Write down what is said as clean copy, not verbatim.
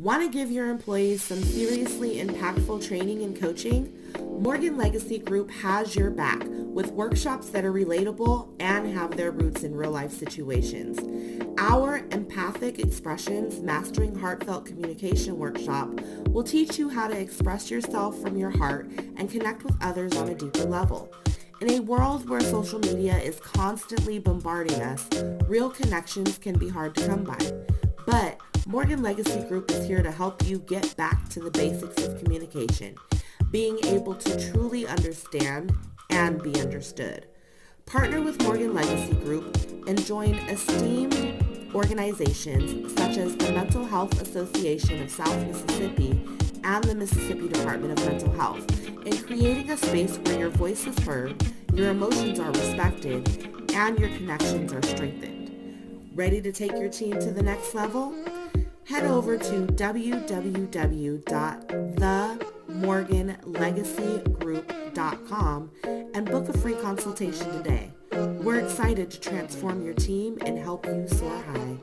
Want to give your employees some seriously impactful training and coaching? Morgan Legacy Group has your back with workshops that are relatable and have their roots in real-life situations. Our Empathic Expressions Mastering Heartfelt Communication workshop will teach you how to express yourself from your heart and connect with others on a deeper level. In a world where social media is constantly bombarding us, real connections can be hard to come by. But Morgan Legacy Group is here to help you get back to the basics of communication, being able to truly understand and be understood. Partner with Morgan Legacy Group and join esteemed organizations such as the Mental Health Association of South Mississippi and the Mississippi Department of Mental Health in creating a space where your voice is heard, your emotions are respected, and your connections are strengthened. Ready to take your team to the next level? Head over to www.themorganlegacygroup.com and book a free consultation today. We're excited to transform your team and help you soar high.